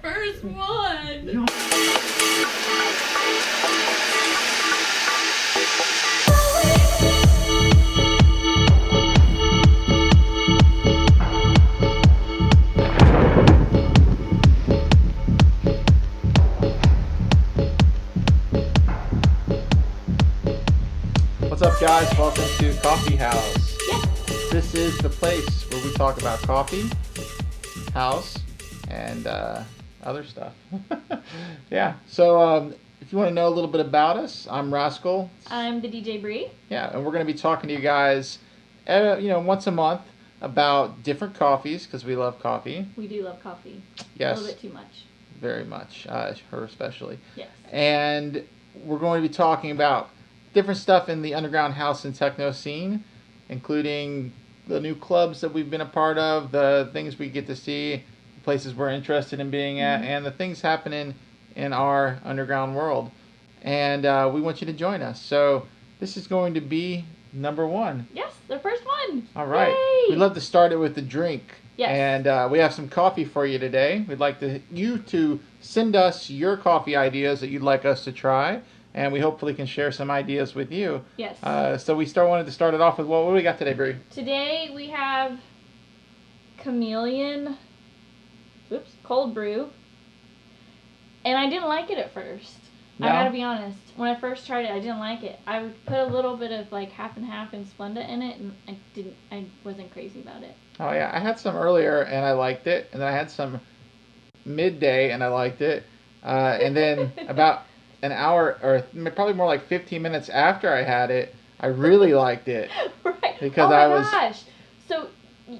first one. What's up, guys? Welcome to Coffee House. Yeah. This is the place where we talk about coffee, house, and other stuff. Yeah. So if you want to know a little bit about us, I'm Rascal. I'm the DJ Bree. Yeah, and we're going to be talking to you guys, once a month about different coffees because we love coffee. We do love coffee. Yes. A little bit too much. Very much. Her especially. Yes. And we're going to be talking about different stuff in the underground house and techno scene, including the new clubs that we've been a part of, the things we get to see, the places we're interested in being at, and the things happening in our underground world. And we want you to join us. So this is going to be number one. Yes, the first one. All right. Yay! We'd love to start it with a drink. Yes. And we have some coffee for you today. We'd like you to send us your coffee ideas that you'd like us to try. And we hopefully can share some ideas with you. Yes. So we wanted to start it off with what do we got today, Brie? Today we have Chameleon, cold brew. And I didn't like it at first. No? I gotta be honest. When I first tried it, I didn't like it. I would put a little bit of like half and half and Splenda in it, and I wasn't crazy about it. Oh yeah, I had some earlier and I liked it, and then I had some midday and I liked it, and then about an hour or probably more like 15 minutes after I had it, I really liked it. Right. Because oh my gosh. So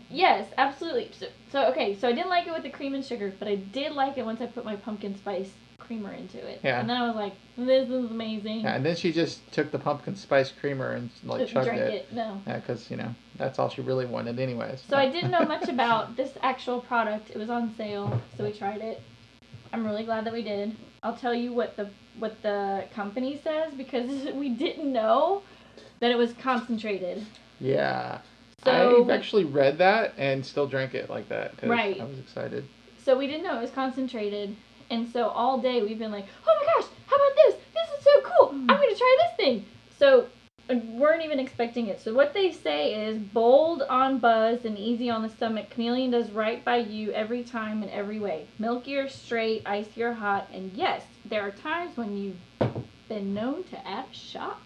yes, absolutely. So okay, so I didn't like it with the cream and sugar, but I did like it once I put my pumpkin spice creamer into it. Yeah. And then I was like, this is amazing. Yeah, and then she just took the pumpkin spice creamer and chugged drank it. No. Yeah, because that's all she really wanted, anyways. So I didn't know much about this actual product. It was on sale, so we tried it. I'm really glad that we did. I'll tell you what the company says, because we didn't know that it was concentrated. Yeah. So, I've actually read that and still drank it like that. 'Cause right. I was excited. So we didn't know it was concentrated. And so all day we've been like, oh my gosh, how about this? This is so cool. I'm going to try this thing. So weren't even expecting it. So what they say is bold on buzz and easy on the stomach. Chameleon does right by you every time in every way. Milky or straight, icy or hot. And yes, there are times when you've been known to add a shot.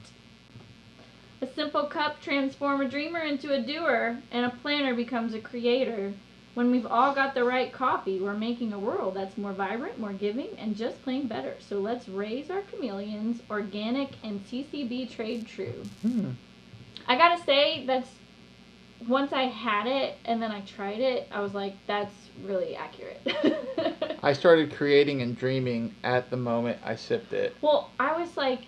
A simple cup transforms a dreamer into a doer, and a planner becomes a creator. When we've all got the right coffee, we're making a world that's more vibrant, more giving, and just plain better. So let's raise our chameleons, organic and CCB trade true. I gotta say, that's once I had it and then I tried it, I was like, that's really accurate. I started creating and dreaming at the moment I sipped it. Well, I was like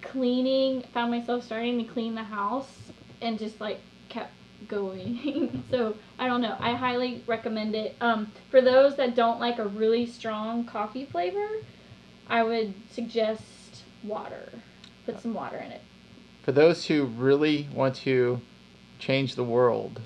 cleaning, found myself starting to clean the house and just like kept going. So I don't know, I highly recommend it. For those that don't like a really strong coffee flavor, I would suggest water. Put some water in it. For those who really want to change the world,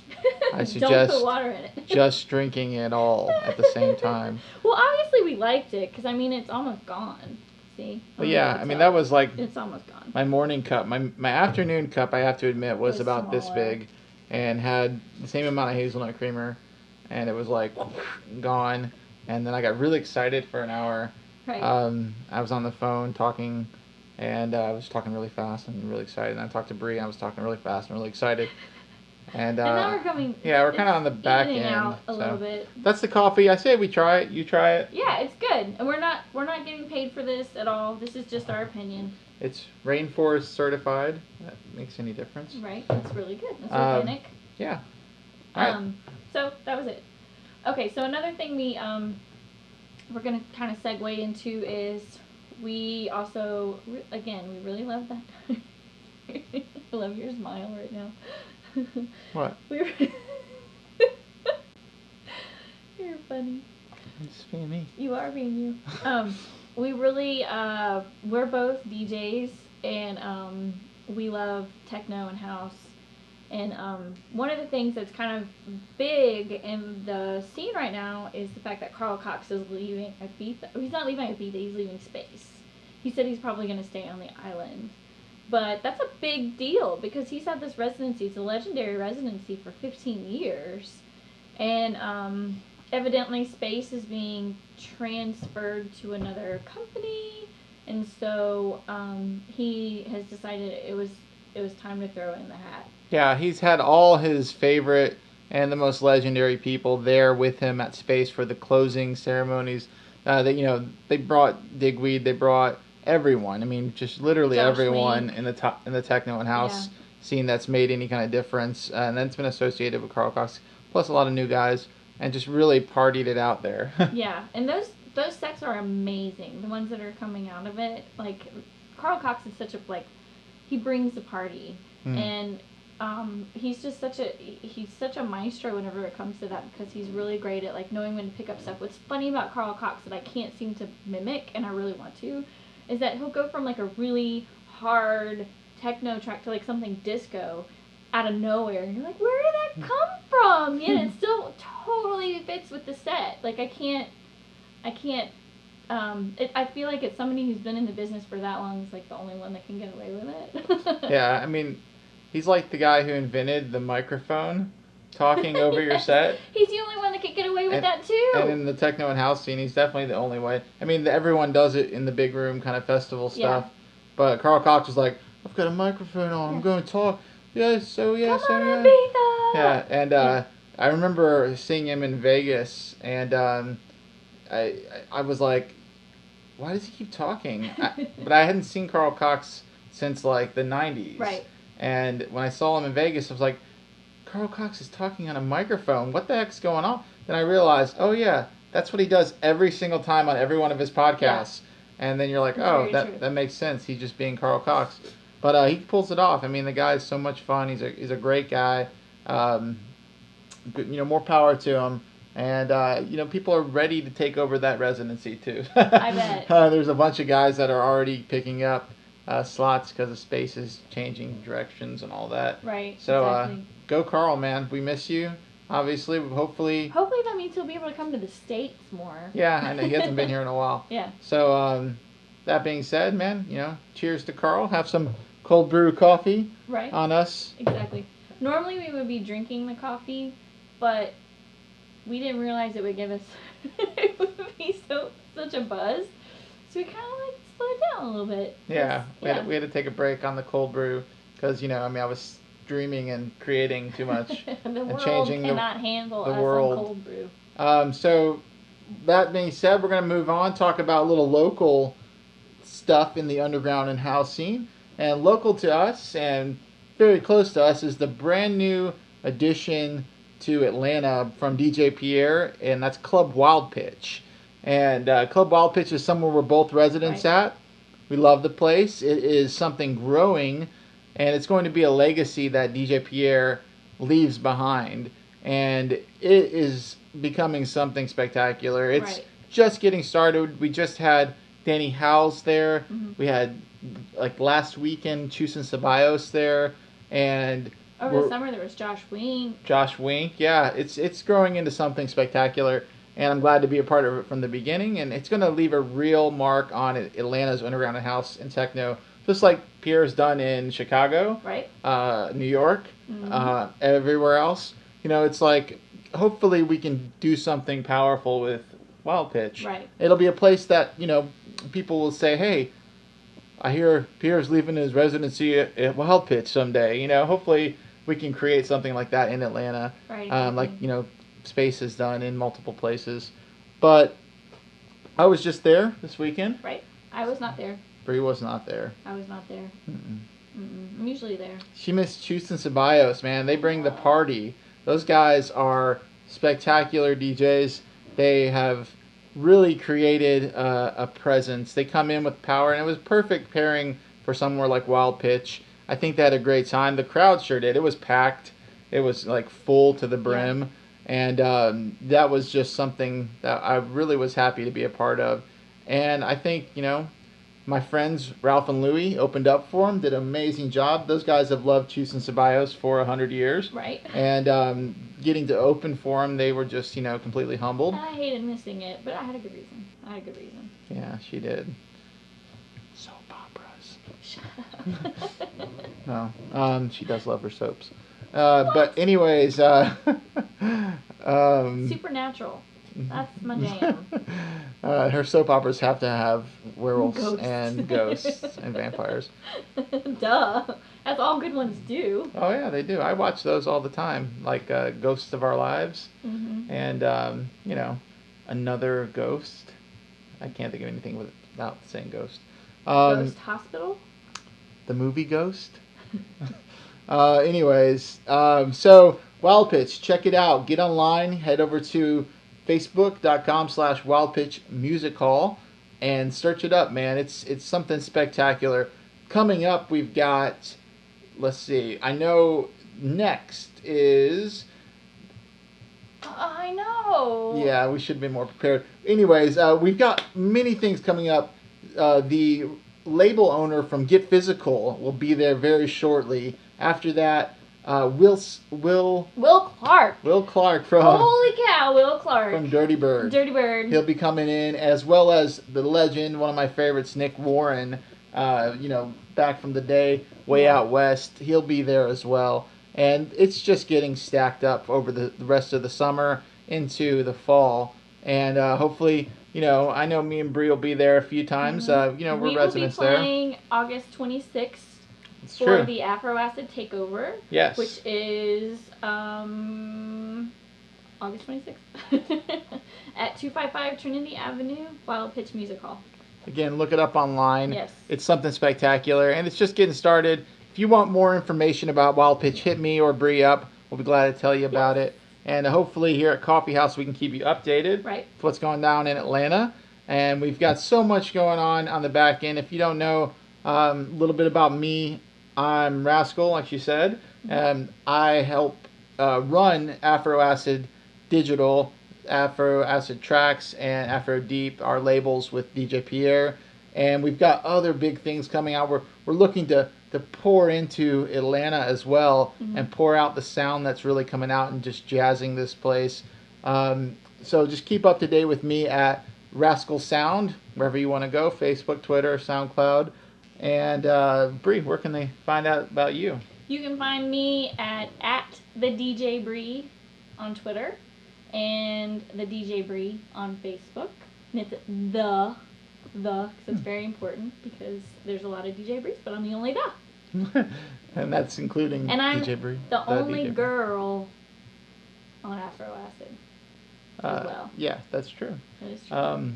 I suggest don't put water in it. just drinking it all at the same time. Well, obviously we liked it because it's almost gone. See? But yeah, that was like it's almost gone. My morning cup. My afternoon cup, I have to admit, was about smaller. this big, and had the same amount of hazelnut creamer, and it was like gone. And then I got really excited for an hour. Right. I was on the phone talking, and I was talking really fast and really excited. And I talked to Bree. I was talking really fast and really excited. And now we're coming. Yeah, we're kind of on the back end end. a little bit. That's the coffee. I say we try it. You try it. Yeah, it's good, and we're not getting paid for this at all. This is just our opinion. It's rainforest certified. That makes any difference? Right. It's really good. It's organic. Yeah. All right. So that was it. Okay. So another thing we're gonna kind of segue into is we also we really love that. I love your smile right now. What? You're funny. I'm just being me. You are being you. We really, we're both DJs, and we love techno and house, And one of the things that's kind of big in the scene right now is the fact that Carl Cox is leaving Ibiza. He's not leaving Ibiza, he's leaving space. He said he's probably going to stay on the island. But that's a big deal because he's had this residency. It's a legendary residency for 15 years. And evidently space is being transferred to another company. And so he has decided it was time to throw in the hat. Yeah, he's had all his favorite and the most legendary people there with him at space for the closing ceremonies. They brought Digweed, they brought everyone. I mean, just literally Josh everyone Wink. in the techno and house scene that's made any kind of difference, and that's been associated with Carl Cox, plus a lot of new guys, and just really partied it out there. Yeah, and those sets are amazing. The ones that are coming out of it, like Carl Cox is such a he brings the party, and he's just such a maestro whenever it comes to that because he's really great at knowing when to pick up stuff. What's funny about Carl Cox that I can't seem to mimic, and I really want to, is that he'll go from a really hard techno track to something disco out of nowhere, and you're like, where did that come from? Yeah, it still totally fits with the set. I can't. I feel like it's somebody who's been in the business for that long is the only one that can get away with it. Yeah, I mean, he's like the guy who invented the microphone, talking over your set. He's the only one that can get away with that too. And in the techno and house scene, he's definitely the only way. I mean, everyone does it in the big room kind of festival stuff, but Carl Cox was like, "I've got a microphone on. I'm going to talk." Yeah, so yeah, Come so on, yeah. Ibiza! Yeah, and I remember seeing him in Vegas, and I was like, why does he keep talking? But I hadn't seen Carl Cox since the 90s. Right. And when I saw him in Vegas, I was like, Carl Cox is talking on a microphone. What the heck's going on? Then I realized, oh yeah, that's what he does every single time on every one of his podcasts. Yeah. And then you're like, oh, that makes sense. He's just being Carl Cox. But he pulls it off. I mean, the guy's so much fun. He's a great guy. More power to him. And, people are ready to take over that residency, too. I bet. There's a bunch of guys that are already picking up slots because the space is changing directions and all that. Right, so, exactly. Go Carl, man. We miss you, obviously. Hopefully that means he'll be able to come to the States more. Yeah, I know. He hasn't been here in a while. Yeah. So, that being said, man, cheers to Carl. Have some cold brew coffee on us. Exactly. Normally we would be drinking the coffee, but we didn't realize it would give us it would be such a buzz. So we kind of slowed it down a little bit. Yeah, we had to take a break on the cold brew because I was dreaming and creating too much and and changing cannot handle the us world. on cold brew. So that being said, we're gonna move on, talk about a little local stuff in the underground and house scene. And local to us and very close to us is the brand new addition to Atlanta from DJ Pierre, and that's Club Wild Pitch. And Club Wild Pitch is somewhere we're both residents at. We love the place. It is something growing, and it's going to be a legacy that DJ Pierre leaves behind. And it is becoming something spectacular. It's just getting started. We just had Danny Howells there. Mm-hmm. We had last weekend Chus and Ceballos there, and over the summer there was Josh Wink. Yeah, it's growing into something spectacular, and I'm glad to be a part of it from the beginning. And it's going to leave a real mark on Atlanta's underground and house and techno, just like Pierre's done in Chicago, New York, everywhere else. It's hopefully we can do something powerful with Wild Pitch. Right. It'll be a place that people will say, hey, I hear Pierre's leaving his residency at Wild Pitch someday. Hopefully we can create something like that in Atlanta. Right. Space has done in multiple places. But I was just there this weekend. Right. I was not there. Bree was not there. I was not there. I'm usually there. She missed Chus and Ceballos, man. They bring the party. Those guys are spectacular DJs. They have really created a presence. They come in with power, and it was perfect pairing for somewhere like Wild Pitch. I think they had a great time. The crowd sure did. It was packed. It was full to the brim, and that was just something that I really was happy to be a part of. And I think my friends Ralph and Louie opened up for him. Did an amazing job. Those guys have loved Chus and Ceballos for 100 years. Right. And getting to open for him, they were just completely humbled. I hated missing it, but I had a good reason. Yeah, she did. Soap operas. Shut up. No, she does love her soaps. But anyways, Supernatural. That's my jam. Her soap operas have to have werewolves Ghosts. and ghosts and vampires. Duh. That's all good ones do. Oh yeah, they do. I watch those all the time, like Ghosts of Our Lives, and Another Ghost. I can't think of anything without saying ghost. Ghost Hospital? The movie Ghost. Anyways, so Wild Pitch, check it out. Get online, head over to facebook.com/wildpitchmusichall and search it up, man. It's something spectacular. Coming up, we've got, let's see, I know next is... I know. Yeah, we should be more prepared. Anyways, we've got many things coming up. The label owner from Get Physical will be there very shortly. After that, Will Clark. Will Clark from Holy cow, Will Clark. from Dirty Bird. Dirty Bird. He'll be coming in, as well as the legend, one of my favorites, Nick Warren. Back from the day, way out west. He'll be there as well. And it's just getting stacked up over the rest of the summer into the fall. And hopefully, I know me and Bree will be there a few times. We're residents there. We will be playing August 26th It's for true. the Afro Acid Takeover. Yes. Which is August 26th at 255 Trinity Avenue, Wild Pitch Music Hall. Again, look it up online. Yes. It's something spectacular, and it's just getting started. If you want more information about Wild Pitch, hit me or Bree up. We'll be glad to tell you about it. And hopefully here at Coffee House we can keep you updated with what's going down in Atlanta. And we've got so much going on the back end. If you don't know a little bit about me, I'm Rascal, like she said. And I help run Afro Acid Digital, Afro Acid Tracks, and Afro Deep, our labels with DJ Pierre. And we've got other big things coming out. We're looking to pour into Atlanta as well, and pour out the sound that's really coming out and just jazzing this place. So just keep up to date with me at Rascal Sound, wherever you want to go, Facebook, Twitter, SoundCloud. And Bree, where can they find out about you? You can find me at the DJ Bree on Twitter and the DJ Bree on Facebook. And it's because it's very important because there's a lot of DJ Brees, but I'm the only the. And that's including and I'm DJ Bree. the only DJ girl on Afro Acid as well. Yeah, that's true. That is true.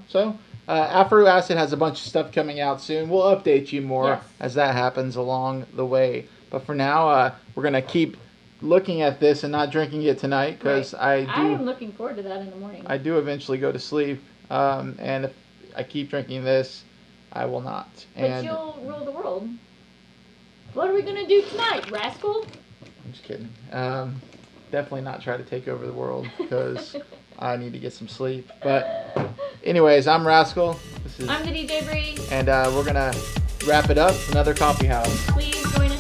So Afro Acid has a bunch of stuff coming out soon. We'll update you more as that happens along the way. But for now, we're going to keep looking at this and not drinking it tonight because I am looking forward to that in the morning. I do eventually go to sleep. And if I keep drinking this, I will not. But you'll rule the world. What are we going to do tonight, Rascal? I'm just kidding. Definitely not try to take over the world because I need to get some sleep. But anyways, I'm Rascal. I'm the DJ Bree. And we're going to wrap it up. Another Coffee House. Please join us.